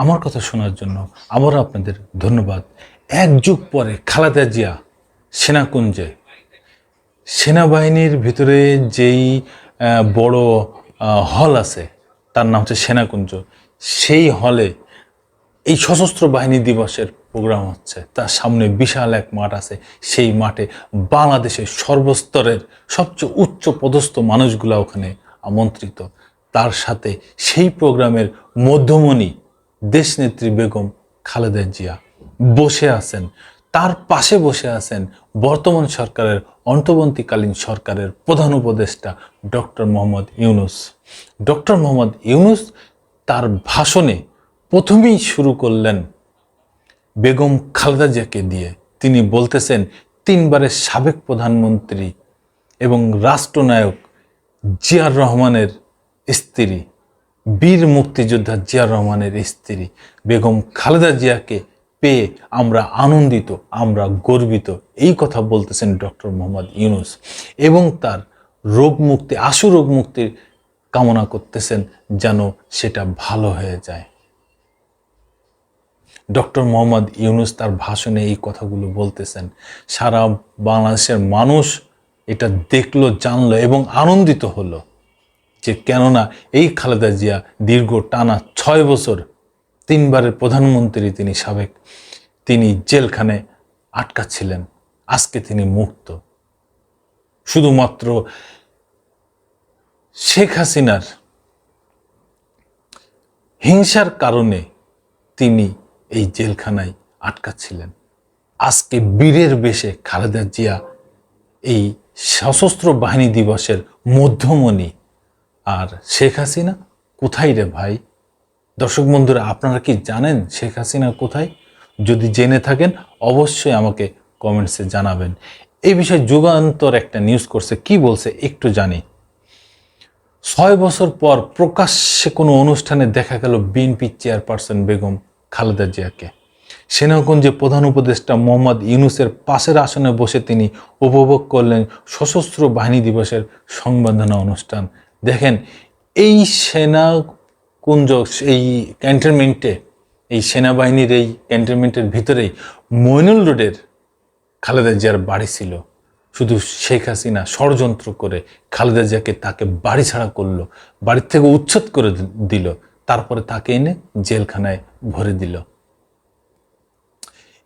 আমার কথা শোনার জন্য আবারও আপনাদের ধন্যবাদ। এক যুগ পরে খালেদা জিয়া সেনাকুঞ্জে, সেনাবাহিনীর ভিতরে যেই বড় হল আছে তার নাম হচ্ছে সেনাকুঞ্জ, সেই হলে এই সশস্ত্র বাহিনী দিবসের প্রোগ্রাম হচ্ছে। তার সামনে বিশাল এক মাঠ আছে, সেই মাঠে বাংলাদেশের সর্বস্তরের সবচেয়ে উচ্চ পদস্থ মানুষগুলো ওখানে আমন্ত্রিত। তার সাথে সেই প্রোগ্রামের মধ্যমণি দেশনেত্রী বেগম খালেদা জিয়া বসে আছেন। তার পাশে বসে আছেন বর্তমান সরকারের অন্তর্বর্তীকালীন সরকারের প্রধান উপদেষ্টা ডক্টর মোহাম্মদ ইউনূস। ডক্টর মোহাম্মদ ইউনূস তার ভাষণে প্রথমেই শুরু করলেন বেগম খালেদা জিয়াকে দিয়ে। তিনি বলতেছেন, তিনবারের সাবেক প্রধানমন্ত্রী এবং রাষ্ট্রনায়ক জিয়ার রহমানের স্ত্রী, বীর মুক্তিযোদ্ধা জিয়ার রহমানের স্ত্রী বেগম খালেদা জিয়াকে পেয়ে আমরা আনন্দিত, আমরা গর্বিত, এই কথা বলতেছেন ডক্টর মোহাম্মদ ইউনূস। এবং তার রোগ মুক্তি, আশু রোগ মুক্তির কামনা করতেছেন যেন সেটা ভালো হয়ে যায়। ডক্টর মোহাম্মদ ইউনূস তার ভাষণে এই কথাগুলো বলতেছেন। সারা বাংলাদেশের মানুষ এটা দেখলো, জানলো এবং আনন্দিত হলো যে কেননা এই খালেদা জিয়া দীর্ঘ টানা 6 বছর, তিনবারের প্রধানমন্ত্রী তিনি সাবেক, তিনি জেলখানায় আটকা ছিলেন, আজকে তিনি মুক্ত। শুধুমাত্র শেখ হাসিনার হিংসার কারণে তিনি এই জেলখানায় আটকা ছিলেন। আজকে বীরের বেশে খালেদা জিয়া এই সশস্ত্র বাহিনী দিবসের মধ্যমণি। আর শেখ হাসিনা কোথায় রে ভাই? দর্শক বন্ধুরা, আপনারা কি জানেন শেখ হাসিনা কোথায়? যদি জেনে থাকেন অবশ্যই আমাকে কমেন্টসে জানাবেন। এই বিষয়ে যুগান্তর একটা নিউজ করছে, কি বলছে একটু জানি। 6 বছর পর প্রকাশ্যে কোনো অনুষ্ঠানে দেখা গেল বিএনপি চেয়ারপারসন বেগম খালেদা জিয়াকে। সেনাকুঞ্জে প্রধান উপদেষ্টা মোহাম্মদ ইউনূসের পাশের আসনে বসে তিনি উপভোগ করলেন সশস্ত্র বাহিনী দিবসের সংবর্ধনা অনুষ্ঠান। দেখেন, এই সেনাকুঞ্জ, এই ক্যান্টনমেন্টে, এই সেনাবাহিনীর এই ক্যান্টনমেন্টের ভিতরেই মইনুল রোডের খালেদা জিয়ার বাড়ি ছিল। শুধু শেখ হাসিনা ষড়যন্ত্র করে খালেদা জিয়াকে তাকে বাড়ি ছাড়া করলো, বাড়ির থেকে উচ্ছেদ করে দিল, তারপরে তাকে এনে জেলখানায় ভরে দিল।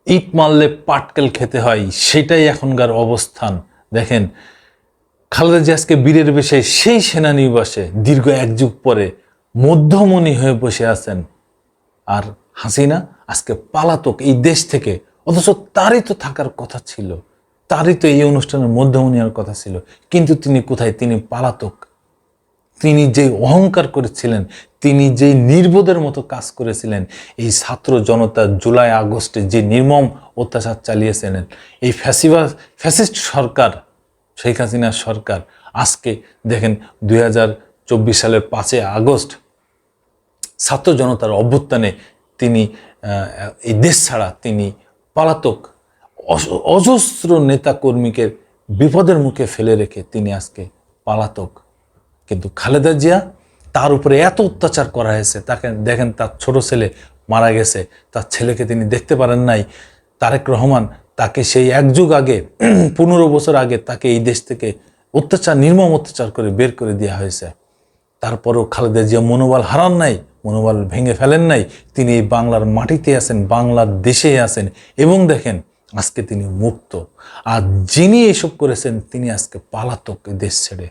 ইট মারলে পাটকেল খেতে হয়, সেটাই এখনকার অবস্থান। দেখেন, খালেদা জিয়া আজকে বীরের বেশে সেই সেনানিবাসে দীর্ঘ 1 যুগ পরে মধ্যমণি হয়ে বসে আছেন। আর হাসিনা আজকে পালাতক এই দেশ থেকে, অথচ তারই তো থাকার কথা ছিল, তারই তো এই অনুষ্ঠানের মধ্যমণি হওয়ার কথা ছিল, কিন্তু তিনি কোথায়? তিনি পালাতক। তিনি যে অহংকার করেছিলেন, তিনি যে নির্বোধের মতো কাজ করেছিলেন, এই ছাত্র জনতা জুলাই আগস্টে যে নির্মম অত্যাচার চালিয়েছিলেন, এই ফ্যাসিস্ট সরকার, শেখ হাসিনার সরকার, আজকে দেখেন 2024 সালের 5 আগস্ট ছাত্র জনতার অভ্যুত্থানে তিনি এই দেশ ছাড়া, তিনি পালাতক। অজস্র নেতাকর্মীকে বিপদের মুখে ফেলে রেখে তিনি আজকে পালাতক। কিন্তু খালেদা জিয়া, তার উপরে এত অত্যাচার করা হয়েছে, তাকে দেখেন, তার ছোট ছেলে মারা গেছে, তার ছেলেকে তিনি দেখতে পারেন নাই। তারেক রহমান তাকে সেই 1 যুগ আগে, 15 বছর আগে তাকে এই দেশ থেকে অত্যাচার, নির্মম অত্যাচার করে বের করে দেওয়া হয়েছে। তারপরেও খালেদা জিয়া মনোবল হারান নাই, মনোবল ভেঙে ফেলেন নাই। তিনি এই বাংলার মাটিতে আছেন, বাংলার দেশে আছেন, এবং দেখেন আজকে তিনি মুক্ত। আর যিনি এসব করেছেন তিনি আজকে পালাতক দেশ ছেড়ে।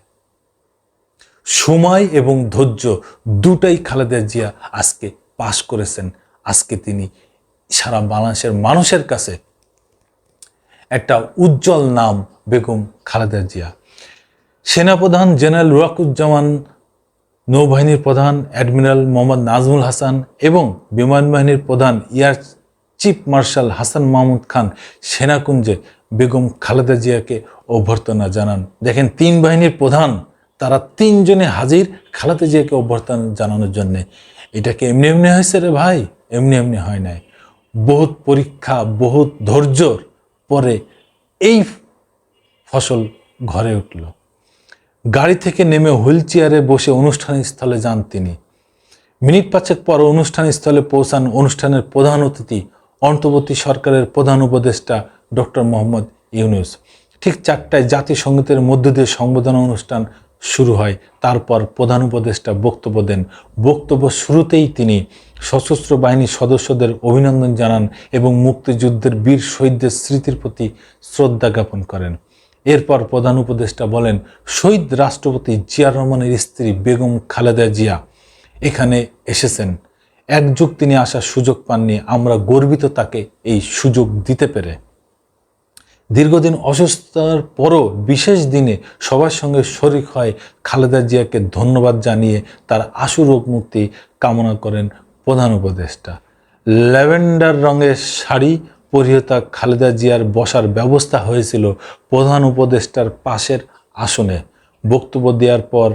সময় এবং ধৈর্য দুটাই খালেদা জিয়া আজকে পাশ করেছেন। আজকে তিনি সারা বাংলাদেশের মানুষের কাছে একটা উজ্জ্বল নাম বেগম খালেদা জিয়া। সেনাপ্রধান জেনারেল ওয়াকারুজ্জামান, নৌবাহিনীর প্রধান অ্যাডমিরাল মোহাম্মদ নাজমুল হাসান এবং বিমান বাহিনীর প্রধান air chief marshal Hasan Mahmud Khan সেনাকুঞ্জে বেগম খালেদা জিয়াকে অভ্যর্থনা জানান। দেখেন, 3 বাহিনীর প্রধান, তারা 3 জনে হাজির খালেদা জিয়াকে অভ্যর্থনা জানানোর জন্যে। এটাকে এমনি এমনি হয়েছে রে ভাই? এমনি এমনি হয় নাই। বহুত পরীক্ষা, বহুত ধৈর্যর পরে এই ফসল ঘরে উঠল। গাড়ি থেকে নেমে হুইল চেয়ারে বসে অনুষ্ঠান স্থলে যান তিনি। মিনিট পাঁচেক পর অনুষ্ঠান স্থলে পৌঁছান অনুষ্ঠানের প্রধান অতিথি অন্তর্বর্তী সরকারের প্রধান উপদেষ্টা ডক্টর মোহাম্মদ ইউনূস। ঠিক 4টায় জাতীয় সঙ্গীতের মধ্য দিয়ে সংবর্ধনা অনুষ্ঠান শুরু হয়। তারপর প্রধান উপদেষ্টা বক্তব্য দেন। বক্তব্য শুরুতেই তিনি সশস্ত্র বাহিনীর সদস্যদের অভিনন্দন জানান এবং মুক্তিযুদ্ধের বীর শহীদদের স্মৃতির প্রতি শ্রদ্ধা জ্ঞাপন করেন। এরপর প্রধান উপদেষ্টা বলেন, শহীদ রাষ্ট্রপতি জিয়াউর রহমানের স্ত্রী বেগম খালেদা জিয়া এখানে এসেছেন। এক যুগ তিনি আসার সুযোগ পাননি, আমরা গর্বিত তাকে এই সুযোগ দিতে পেরে। দীর্ঘদিন অসুস্থতার পরও বিশেষ দিনে সবার সঙ্গে শরিক হয় খালেদা জিয়াকে ধন্যবাদ জানিয়ে তার আশু রোগ মুক্তি কামনা করেন প্রধান উপদেষ্টা। ল্যাভেন্ডার রঙের শাড়ি পরিহিতা খালেদা জিয়ার বসার ব্যবস্থা হয়েছিল প্রধান উপদেষ্টার পাশের আসনে। বক্তব্য দেওয়ার পর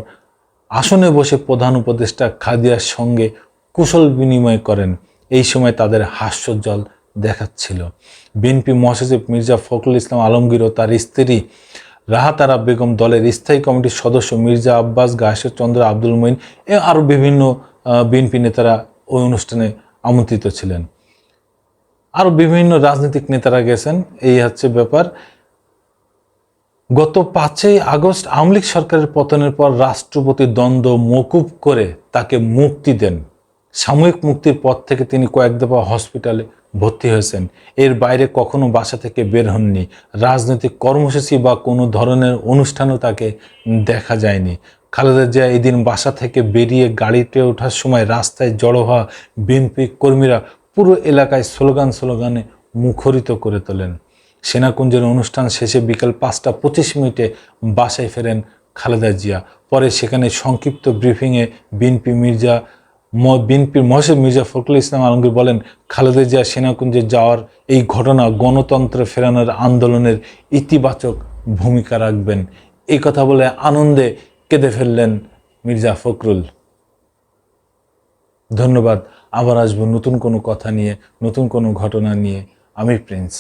আসনে বসে প্রধান উপদেষ্টা খালেদার সঙ্গে কুশল বিনিময় করেন। এই সময় তাদের হাস্যোজ্জ্বল দেখাচ্ছিল। বিএনপি মহাসচিব মির্জা ফখরুল ইসলাম আলমগীর ও তার স্ত্রী রাহাতারা বেগম, দলের স্থায়ী কমিটির সদস্য মির্জা আব্বাস, গায়েশ্বর চন্দ্র, আব্দুল মঈন এবং আরও বিভিন্ন বিএনপি নেতারা ওই অনুষ্ঠানে আমন্ত্রিত ছিলেন। আরও বিভিন্ন রাজনৈতিক নেতারা গেছেন। এই হচ্ছে ব্যাপার। গত 5ই আগস্ট আওয়ামী লীগ সরকারের পতনের পর রাষ্ট্রপতি দ্বন্দ্ব মওকুফ করে তাকে মুক্তি দেন। সাময়িক মুক্তির পর থেকে তিনি কয়েক দফা হসপিটালে ভর্তি হয়েছেন। এর বাইরে কখনো বাসা থেকে বের হননি। রাজনৈতিক কর্মসূচি বা কোনো ধরনের অনুষ্ঠানও তাকে দেখা যায়নি। খালেদা জিয়া এদিন বাসা থেকে বেরিয়ে গাড়িতে ওঠার সময় রাস্তায় জড়ো হওয়া বিএনপি কর্মীরা পুরো এলাকায় স্লোগানে মুখরিত করে তোলেন। সেনাকুঞ্জের অনুষ্ঠান শেষে বিকাল 5টা 25 বাসায় ফেরেন খালেদা জিয়া। পরে সেখানে সংক্ষিপ্ত ব্রিফিংয়ে বিএনপির মহাসচিব মির্জা ফখরুল ইসলাম আলমগীর বলেন, খালেদা জিয়া সেনাকুঞ্জে যাওয়ার এই ঘটনা গণতন্ত্র ফেরানোর আন্দোলনের ইতিবাচক ভূমিকা রাখবেন। এই কথা বলে আনন্দে কেঁদে ফেললেন মির্জা ফখরুল। ধন্যবাদ। আবার আসবো নতুন কোনো কথা নিয়ে, নতুন কোনো ঘটনা নিয়ে। আমি প্রিন্স।